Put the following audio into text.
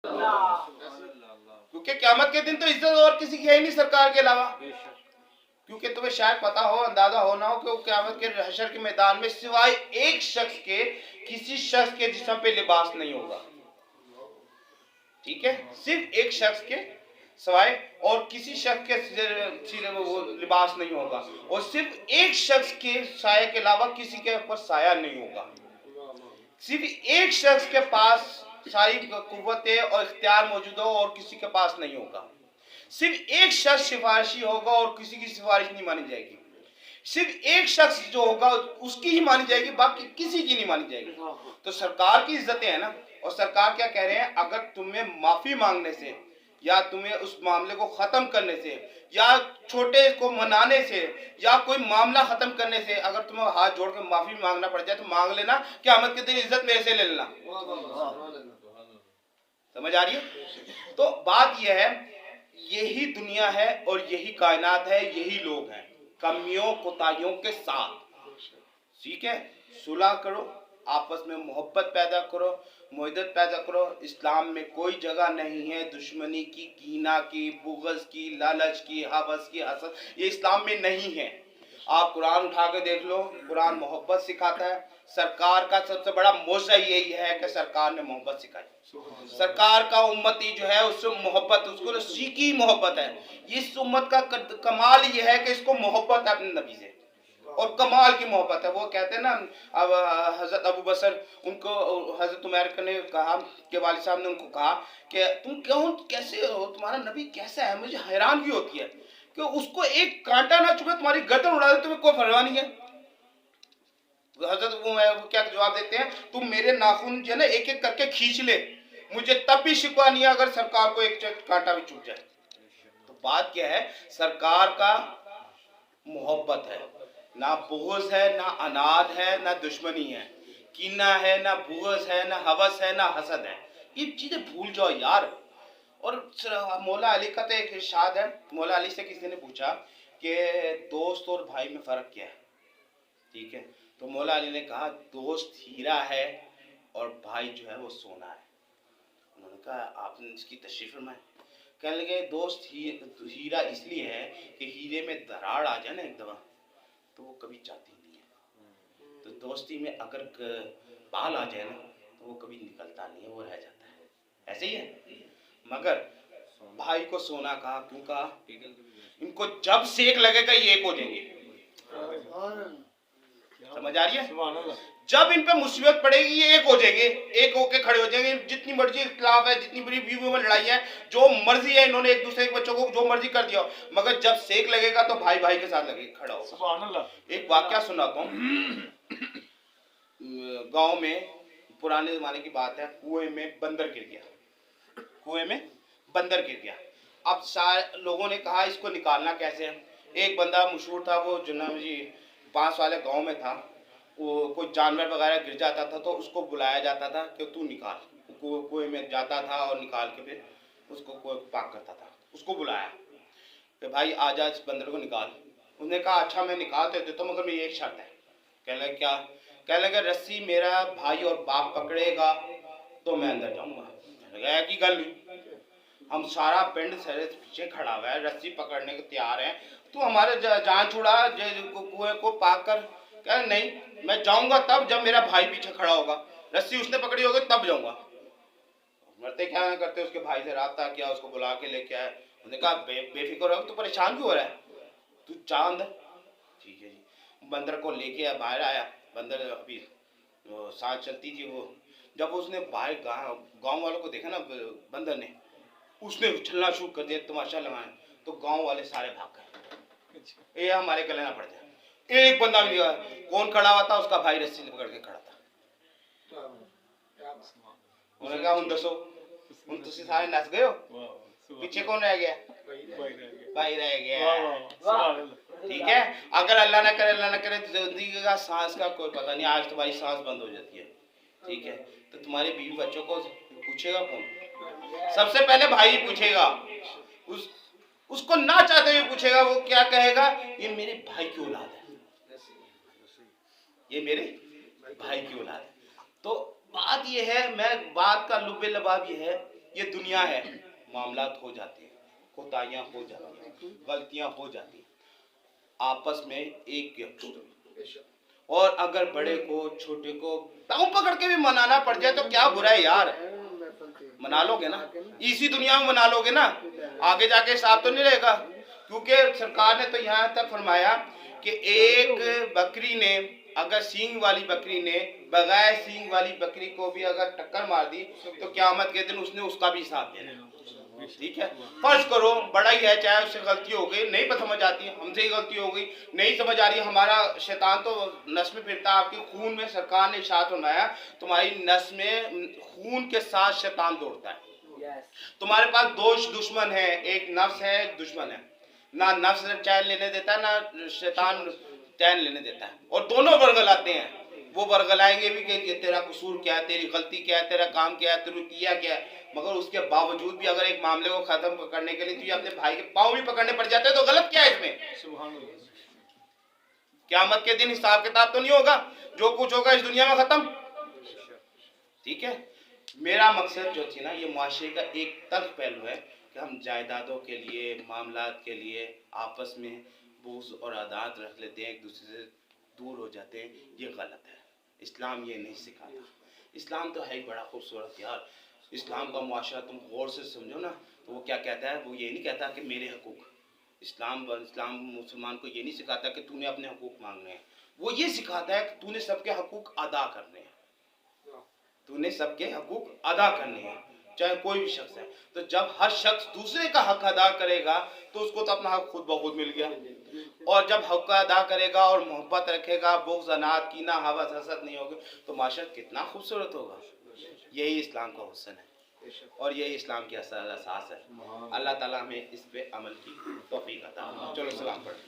क्योंकि क़यामत के दिन तो इज्जत और किसी की है ही नहीं सरकार के अलावा। क्योंकि तुम्हें शायद पता हो, अंदाजा हो ना हो कि क़यामत के हशर के मैदान में सिवाय एक शख्स के किसी शख्स के जिस्म पे लिबास नहीं होगा। ठीक है, सिर्फ एक शख्स के सवाए और किसी शख्स के सिर वो लिबास नहीं होगा, और सिर्फ एक शख्स के साये के अलावा किसी के ऊपर साया नहीं होगा। सिर्फ एक शख्स के पास सारी कुव्वतें और इख्तियार मौजूद हो और किसी के पास नहीं होगा। सिर्फ एक शख्स सिफारिशी होगा और किसी की सिफारिश नहीं मानी जाएगी। सिर्फ एक शख्स जो होगा उसकी ही मानी जाएगी, बाकी किसी की नहीं मानी जाएगी। तो सरकार की इज्जतें हैं ना, और सरकार क्या कह रहे हैं, अगर तुम्हें माफी मांगने से या तुम्हें उस मामले को खत्म करने से या छोटे को मनाने से या कोई मामला खत्म करने से अगर तुम्हें हाथ जोड़ के माफी मांगना पड़ जाए तो मांग लेना, क़यामत के दिन इज्जत मेरे से ले लेना। समझ आ रही है? तो बात यह है, यही दुनिया है और यही कायनात है, यही लोग हैं, कमियों कोताहियों के साथ। ठीक है, सुलह करो, आपस में मोहब्बत पैदा करो, मुहब्बत पैदा करो। इस्लाम में कोई जगह नहीं है दुश्मनी की, कीना की, बुग़्ज़ की, लालच की, हवस की, हसद, ये इस्लाम में नहीं है। आप कुरान उठा के देख लो, कुरान मोहब्बत सिखाता है। सरकार का सबसे बड़ा मौज़ा यही है कि सरकार ने मोहब्बत सिखाई। सरकार का उम्मती जो है उससे मोहब्बत, उसको सीखी मोहब्बत है। इस उम्मत का कमाल ये है कि इसको मोहब्बत है अपने नबी से, और कमाल की मोहब्बत है। वो कहते हैं ना, अब हजरत अबू बसर, उनको हजरत उमर ने कहा कि वालिद साहब ने उनको कहा कि तुम क्यों, कैसे हो, तुम्हारा नबी कैसा है, मुझे हैरानगी होती है कि उसको एक कांटा ना चुभे तुम्हारी गर्दन उड़ा दे, तुम्हें कोई परवाह नहीं है। हजरत वो क्या जवाब देते हैं, तुम मेरे नाखून जो है ना एक एक करके खींच ले, मुझे तब भी शिकवा नहीं है अगर सरकार को एक कांटा भी चुभ जाए। तो बात क्या है, सरकार का मोहब्बत है, ना बुग़्ज़ है, ना अनाद है, ना दुश्मनी है, कीना है, ना बुग़्ज़ है, ना हवस है, ना हसद है। ये चीज़ें भूल जाओ यार। और मौला अली का तो एक इरशाद है, मौला अली से किसी ने पूछा कि दोस्त और भाई में फ़र्क क्या है। ठीक है, तो मौला अली ने कहा दोस्त हीरा है और भाई जो है वो सोना है। उन्होंने कहा आपने इसकी तशरीफ़ फरमाएं। कहने लगे दोस्त हीरा इसलिए है कि हीरे में दरार आ जाए ना एक दफ़ा तो वो कभी जाती नहीं है। तो दोस्ती में अगर बाल आ जाए ना तो वो कभी निकलता नहीं है, वो रह जाता है। ऐसे ही है। मगर भाई को सोना कहा, क्यों कहा, इनको जब सेक लगेगा ये एक हो जाएंगे। समझ आ रही है? जब इन पे मुसीबत पड़ेगी ये एक हो जाएंगे, एक होके खड़े हो जाएंगे। जितनी मर्जी इख्तिलाफ है, जितनी बड़ी बीवी में लड़ाई है, जो मर्जी है, इन्होंने एक दूसरे के बच्चों को जो मर्जी कर दिया, मगर जब सेक लगेगा तो भाई भाई के साथ लगे खड़ा होगा। सुभान अल्लाह। एक वाकया सुनाता हूँ। गांव में पुराने जमाने की बात है, कुएं में बंदर गिर गया, कुएं में बंदर गिर गया। अब सारे लोगों ने कहा इसको निकालना कैसे है। एक बंदा मशहूर था, वो जनाब जी पास वाले गांव में था, वो कोई जानवर वगैरह गिर जाता था तो उसको बुलाया जाता था कि तू निकाल। कुएं में जाता था और निकाल के फिर उसको पाक करता था। उसको बुलाया कि भाई आजा इस बंदर को निकाल। उसने कहा अच्छा मैं निकाल देता तो, मगर मेरी एक शर्त है। कहने लगे क्या? कहने लगे रस्सी मेरा भाई और बाप पकड़ेगा तो मैं अंदर जाऊँगा। कहने लगा की गल हम सारा पिंड सर पीछे खड़ा हुआ है, रस्सी पकड़ने को तैयार है, तू हमारे जान छुड़ा कुएं को पाक कर। कह नहीं मैं जाऊंगा तब जब मेरा भाई पीछे खड़ा होगा, रस्सी उसने पकड़ी होगी तब जाऊंगा। मरते क्या करते उसके भाई से राब्ता किया, उसको बुला के लेके आए। उसने कहा बेफिक्र हो, तू परेशान क्यों हो रहा है, तू चांद। ठीक है जी। बंदर को लेके बाहर आया। बंदर अभी सांस चलती थी, वो जब उसने बाहर गाँव वालों को देखा ना बंदर ने, उसने उछलना शुरू कर दिया, तमाशा लगाने। तो गांव वाले सारे भाग गए, ये हमारे गले ना पड़ जाए। एक बंदा भी नहीं, कौन खड़ा हुआ था, उसका भाई रस्सी पकड़ के खड़ा था। उन्होंने कहा उन दसो, उन तुसी सारे नस गए हो, पीछे कौन रह गया? भाई रह गया। ठीक है, अगर अल्लाह ना करे जिंदगी का सांस का कोई पता नहीं, आज तुम्हारी सांस बंद हो जाती है। ठीक है, तो तुम्हारे बीवी बच्चों को पूछेगा कौन? सबसे पहले भाई पूछेगा, उसको ना चाहते हुए पूछेगा। वो क्या कहेगा? ये मेरे भाई की औलाद है, ये मेरे भाई की औलाद है। तो बात ये है, मैं बात का लुब्बे लबाब ये है یہ دنیا ہے، معاملات ہو جاتے ہیں، کوتاہیاں ہو جاتی ہیں، غلطیاں ہو جاتی ہیں، آپس میں ایک اور اگر بڑے کو چھوٹے کو پاؤں پکڑ کے بھی منانا پڑ جائے تو کیا برا ہے یار، منا لو گے نا، اسی دنیا میں منا لو گے نا، آگے جا کے حساب تو نہیں رہے گا، کیونکہ سرکار نے تو یہاں تک فرمایا کہ ایک بکری نے اگر سینگ والی بکری نے بغیر سینگ والی بکری کو بھی اگر ٹکر مار دی تو قیامت کے دن اس نے اس کا بھی حساب دینا ہے، ٹھیک ہے۔ فرض کرو بڑا ہی ہے، چاہے اس سے غلطی ہو گئی، نہیں سمجھ آتی، ہم سے ہی غلطی ہو گئی، نہیں سمجھ آ رہی، ہمارا شیطان تو نس میں پھرتا ہے، آپ کے خون میں سرکار نے ارشاد فرمایا تمہاری نس میں خون کے ساتھ شیطان دوڑتا ہے، تمہارے پاس دو دشمن ہیں، ایک نفس ہے ایک دشمن ہے، نہ نفس چین لینے دیتا ہے نہ شیطان چین لینے دیتا ہے، اور دونوں برگلاتے ہیں، وہ برگلائیں گے بھی کہ تیرا قصور کیا ہے، تیری غلطی کیا ہے، تیرا کام کیا ہے، تیرا کیا کیا ہے، مگر اس کے باوجود بھی اگر ایک معاملے کو ختم کرنے کے لیے تجھے اپنے بھائی کے پاؤں بھی پکڑنے پڑ جاتے ہیں تو غلط کیا ہے اس میں؟ قیامت کے دن حساب کتاب تو نہیں ہوگا، جو کچھ ہوگا اس دنیا میں ختم، ٹھیک ہے۔ میرا مقصد جو تھی نا، یہ معاشرے کا ایک تلخ پہلو ہے کہ ہم جائیدادوں کے لیے، معاملات کے لیے آپس میں بغض اور عداوت رکھ لیتے ہیں، ایک دوسرے سے دور ہو جاتے ہیں، یہ غلط ہے، اسلام یہ نہیں سکھاتا۔ اسلام تو ہے ہی بڑا خوبصورت یار، اسلام کا معاشرہ تم غور سے سمجھو نا تو وہ کیا کہتا ہے، وہ یہ نہیں کہتا کہ میرے حقوق، اسلام مسلمان کو یہ نہیں سکھاتا کہ تو نے اپنے حقوق مانگنے ہیں، وہ یہ سکھاتا ہے کہ تو نے سب کے حقوق ادا کرنے ہیں، تو نے سب کے حقوق ادا کرنے ہیں، چاہے کوئی بھی شخص ہے۔ تو جب ہر شخص دوسرے کا حق ادا کرے گا تو اس کو تو اپنا حق خود بخود مل گیا، اور جب حق ادا کرے گا اور محبت رکھے گا، بغض عناد کینہ ہوس حسد نہیں ہوگا تو معاشرہ کتنا خوبصورت ہوگا۔ یہی اسلام کا حسن ہے اور یہی اسلام کی اصل اساس ہے۔ اللہ تعالیٰ ہمیں اس پہ عمل کی توفیق عطا فرمائے۔ چلو سلام پڑھیں۔